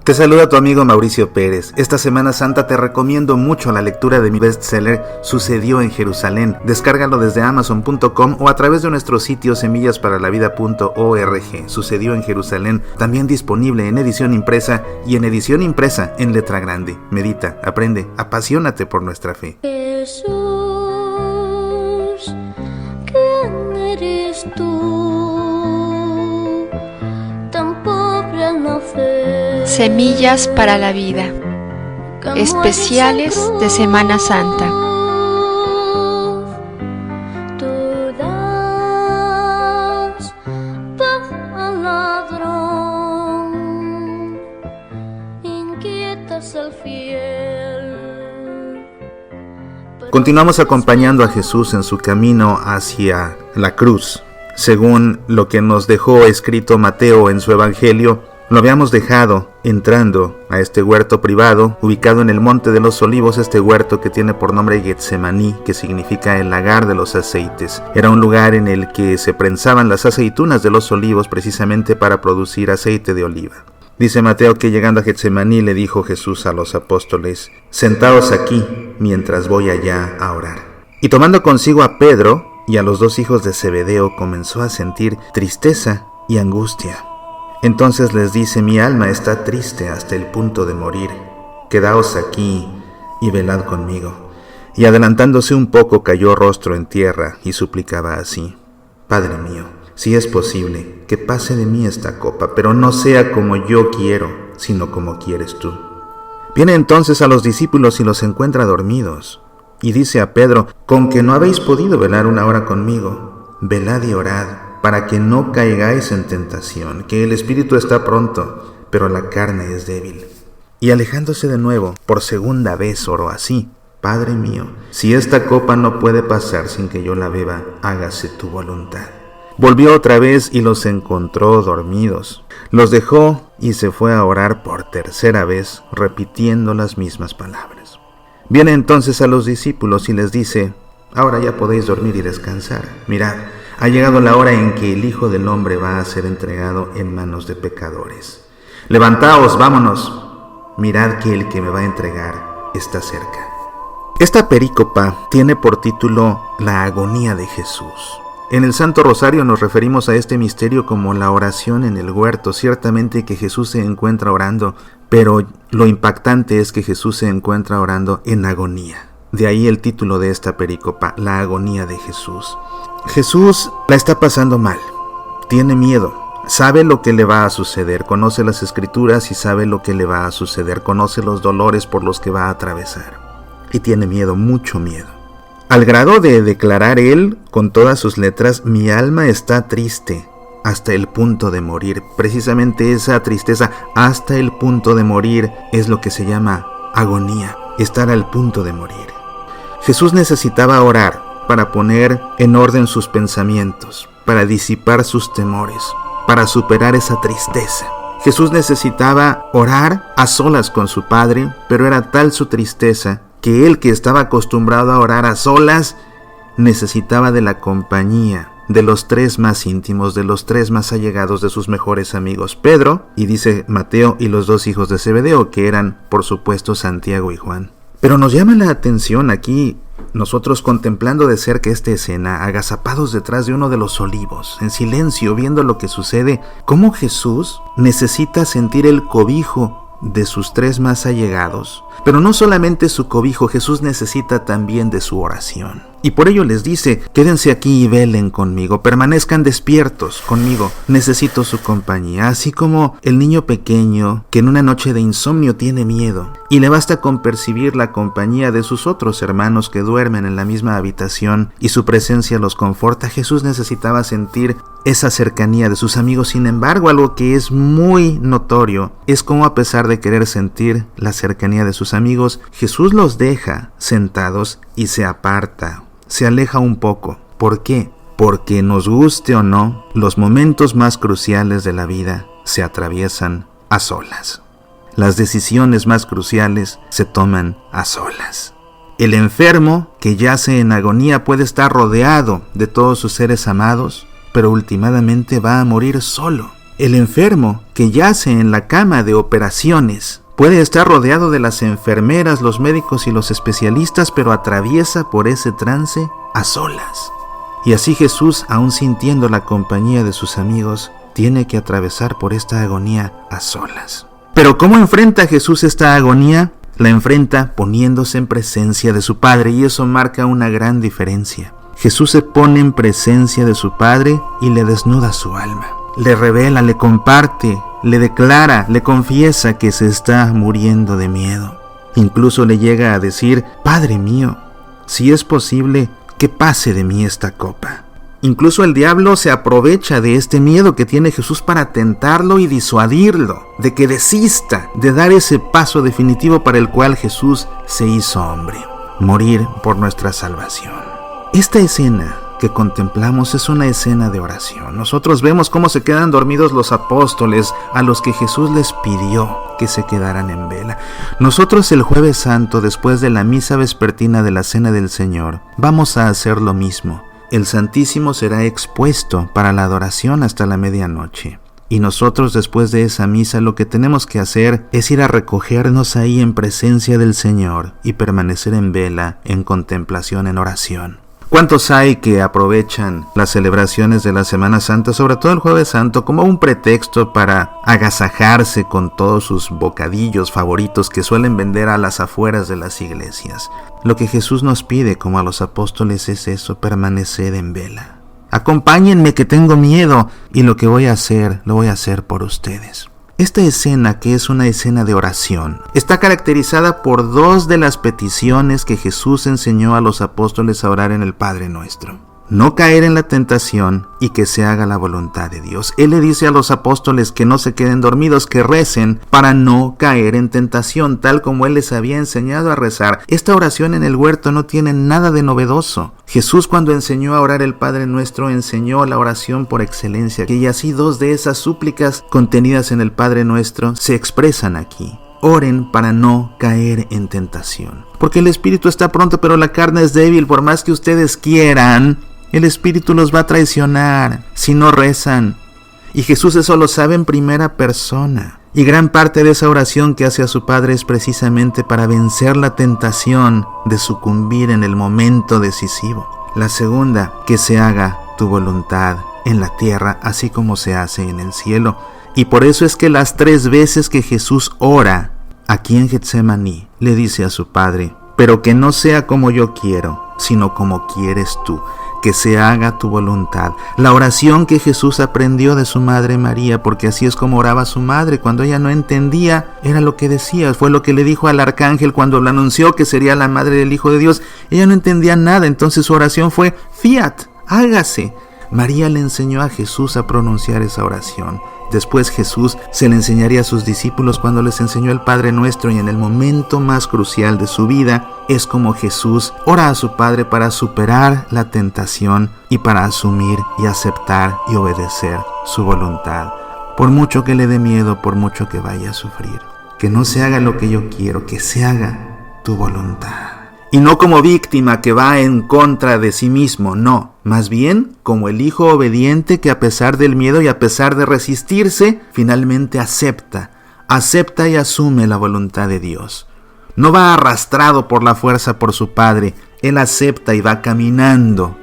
Te saluda tu amigo Mauricio Pérez. Esta Semana Santa te recomiendo mucho la lectura de mi bestseller Sucedió en Jerusalén. Descárgalo desde Amazon.com o a través de nuestro sitio semillasparalavida.org. Sucedió en Jerusalén, también disponible en edición impresa y en edición impresa en letra grande. Medita, aprende, apasionate por nuestra fe. Jesús, ¿quién eres tú? Tan pobre al nacer. Semillas para la vida. Especiales de Semana Santa. Tú das paz al ladrón, inquietas al fiel. Continuamos acompañando a Jesús en su camino hacia la cruz. Según lo que nos dejó escrito Mateo en su Evangelio, lo habíamos dejado entrando a este huerto privado, ubicado en el Monte de los Olivos, este huerto que tiene por nombre Getsemaní, que significa el lagar de los aceites. Era un lugar en el que se prensaban las aceitunas de los olivos precisamente para producir aceite de oliva. Dice Mateo que llegando a Getsemaní le dijo Jesús a los apóstoles: «Sentaos aquí mientras voy allá a orar». Y tomando consigo a Pedro y a los dos hijos de Zebedeo, comenzó a sentir tristeza y angustia. Entonces les dice: «Mi alma está triste hasta el punto de morir. Quedaos aquí y velad conmigo». Y adelantándose un poco, cayó rostro en tierra y suplicaba así: «Padre mío, si es posible, que pase de mí esta copa, pero no sea como yo quiero, sino como quieres tú». Viene entonces a los discípulos y los encuentra dormidos. Y dice a Pedro: «¿Con que no habéis podido velar una hora conmigo? Velad y orad, para que no caigáis en tentación, que el espíritu está pronto, pero la carne es débil». Y alejándose de nuevo, por segunda vez oró así: «Padre mío, si esta copa no puede pasar sin que yo la beba, hágase tu voluntad». Volvió otra vez y los encontró dormidos. Los dejó y se fue a orar por tercera vez, repitiendo las mismas palabras. Viene entonces a los discípulos y les dice: «Ahora ya podéis dormir y descansar. Mirad, ha llegado la hora en que el Hijo del Hombre va a ser entregado en manos de pecadores. Levantaos, vámonos. Mirad que el que me va a entregar está cerca». Esta perícopa tiene por título La agonía de Jesús. En el Santo Rosario nos referimos a este misterio como la oración en el huerto. Ciertamente que Jesús se encuentra orando, pero lo impactante es que Jesús se encuentra orando en agonía. De ahí el título de esta perícopa, La agonía de Jesús. Jesús la está pasando mal, tiene miedo, sabe lo que le va a suceder, conoce las Escrituras y sabe lo que le va a suceder, conoce los dolores por los que va a atravesar y tiene miedo, mucho miedo. Al grado de declarar él con todas sus letras: «Mi alma está triste hasta el punto de morir». Precisamente esa tristeza hasta el punto de morir es lo que se llama agonía, estar al punto de morir. Jesús necesitaba orar para poner en orden sus pensamientos, para disipar sus temores, para superar esa tristeza. Jesús necesitaba orar a solas con su Padre, pero era tal su tristeza que él, que estaba acostumbrado a orar a solas, necesitaba de la compañía de los tres más íntimos, de los tres más allegados, de sus mejores amigos: Pedro, y dice Mateo, y los dos hijos de Zebedeo, que eran, por supuesto, Santiago y Juan. Pero nos llama la atención aquí, nosotros contemplando de cerca esta escena, agazapados detrás de uno de los olivos, en silencio, viendo lo que sucede, cómo Jesús necesita sentir el cobijo de sus tres más allegados. Pero no solamente su cobijo, Jesús necesita también de su oración. Y por ello les dice: «Quédense aquí y velen conmigo, permanezcan despiertos conmigo, necesito su compañía». Así como el niño pequeño que en una noche de insomnio tiene miedo y le basta con percibir la compañía de sus otros hermanos que duermen en la misma habitación y su presencia los conforta, Jesús necesitaba sentir esa cercanía de sus amigos. Sin embargo, algo que es muy notorio es cómo, a pesar de querer sentir la cercanía de sus amigos, Jesús los deja sentados y se aparta, se aleja un poco. ¿Por qué? Porque, nos guste o no, los momentos más cruciales de la vida se atraviesan a solas. Las decisiones más cruciales se toman a solas. El enfermo que yace en agonía puede estar rodeado de todos sus seres amados, pero últimamente va a morir solo. El enfermo que yace en la cama de operaciones puede estar rodeado de las enfermeras, los médicos y los especialistas, pero atraviesa por ese trance a solas. Y así Jesús, aún sintiendo la compañía de sus amigos, tiene que atravesar por esta agonía a solas. Pero ¿cómo enfrenta Jesús esta agonía? La enfrenta poniéndose en presencia de su Padre, y eso marca una gran diferencia. Jesús se pone en presencia de su Padre y le desnuda su alma. Le revela, le comparte, le declara, le confiesa que se está muriendo de miedo. Incluso le llega a decir: Padre mío, si es posible, que pase de mí esta copa. Incluso el diablo se aprovecha de este miedo que tiene Jesús para tentarlo y disuadirlo, de que desista de dar ese paso definitivo para el cual Jesús se hizo hombre: morir por nuestra salvación. Esta escena que contemplamos es una escena de oración. Nosotros vemos cómo se quedan dormidos los apóstoles a los que Jesús les pidió que se quedaran en vela. Nosotros el Jueves Santo, después de la misa vespertina de la Cena del Señor, vamos a hacer lo mismo. El Santísimo será expuesto para la adoración hasta la medianoche. Y nosotros después de esa misa lo que tenemos que hacer es ir a recogernos ahí en presencia del Señor y permanecer en vela, en contemplación, en oración. ¿Cuántos hay que aprovechan las celebraciones de la Semana Santa, sobre todo el Jueves Santo, como un pretexto para agasajarse con todos sus bocadillos favoritos que suelen vender a las afueras de las iglesias? Lo que Jesús nos pide, como a los apóstoles, es eso: permanecer en vela. Acompáñenme, que tengo miedo, y lo que voy a hacer, lo voy a hacer por ustedes. Esta escena, que es una escena de oración, está caracterizada por dos de las peticiones que Jesús enseñó a los apóstoles a orar en el Padre Nuestro: no caer en la tentación y que se haga la voluntad de Dios. Él le dice a los apóstoles que no se queden dormidos, que recen para no caer en tentación, tal como Él les había enseñado a rezar. Esta oración en el huerto no tiene nada de novedoso. Jesús, cuando enseñó a orar el Padre Nuestro, enseñó la oración por excelencia, y así dos de esas súplicas contenidas en el Padre Nuestro se expresan aquí. Oren para no caer en tentación, porque el espíritu está pronto, pero la carne es débil. Por más que ustedes quieran, el espíritu los va a traicionar si no rezan. Y Jesús eso lo sabe en primera persona. Y gran parte de esa oración que hace a su Padre es precisamente para vencer la tentación de sucumbir en el momento decisivo. La segunda: que se haga tu voluntad en la tierra, así como se hace en el cielo. Y por eso es que las 3 veces que Jesús ora aquí en Getsemaní, le dice a su Padre: pero que no sea como yo quiero, sino como quieres tú, que se haga tu voluntad. La oración que Jesús aprendió de su madre María, porque así es como oraba su madre. Cuando ella no entendía, era lo que decía. Fue lo que le dijo al arcángel cuando le anunció que sería la madre del Hijo de Dios. Ella no entendía nada, entonces su oración fue: fiat, hágase. María le enseñó a Jesús a pronunciar esa oración. Después Jesús se le enseñaría a sus discípulos cuando les enseñó el Padre Nuestro, y en el momento más crucial de su vida es como Jesús ora a su Padre para superar la tentación y para asumir y aceptar y obedecer su voluntad. Por mucho que le dé miedo, por mucho que vaya a sufrir, que no se haga lo que yo quiero, que se haga tu voluntad. Y no como víctima que va en contra de sí mismo, no. Más bien como el hijo obediente que, a pesar del miedo y a pesar de resistirse, finalmente acepta y asume la voluntad de Dios. No va arrastrado por la fuerza por su Padre. Él acepta y va caminando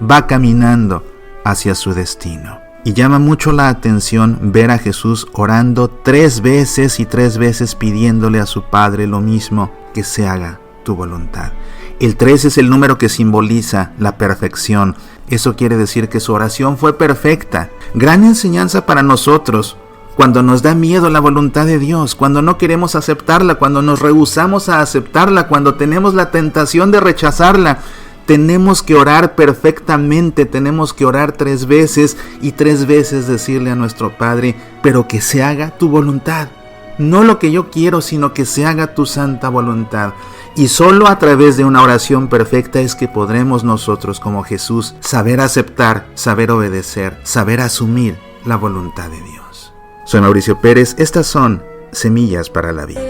hacia su destino. Y llama mucho la atención ver a Jesús orando 3 veces y 3 veces pidiéndole a su Padre lo mismo: que se haga tu voluntad. El 3 es el número que simboliza la perfección. Eso quiere decir que su oración fue perfecta. Gran enseñanza para nosotros cuando nos da miedo la voluntad de Dios, cuando no queremos aceptarla, cuando nos rehusamos a aceptarla, cuando tenemos la tentación de rechazarla. Tenemos que orar perfectamente, tenemos que orar 3 veces y 3 veces decirle a nuestro Padre: pero que se haga tu voluntad. No lo que yo quiero, sino que se haga tu santa voluntad. Y solo a través de una oración perfecta es que podremos nosotros, como Jesús, saber aceptar, saber obedecer, saber asumir la voluntad de Dios. Soy Mauricio Pérez, estas son Semillas para la Vida.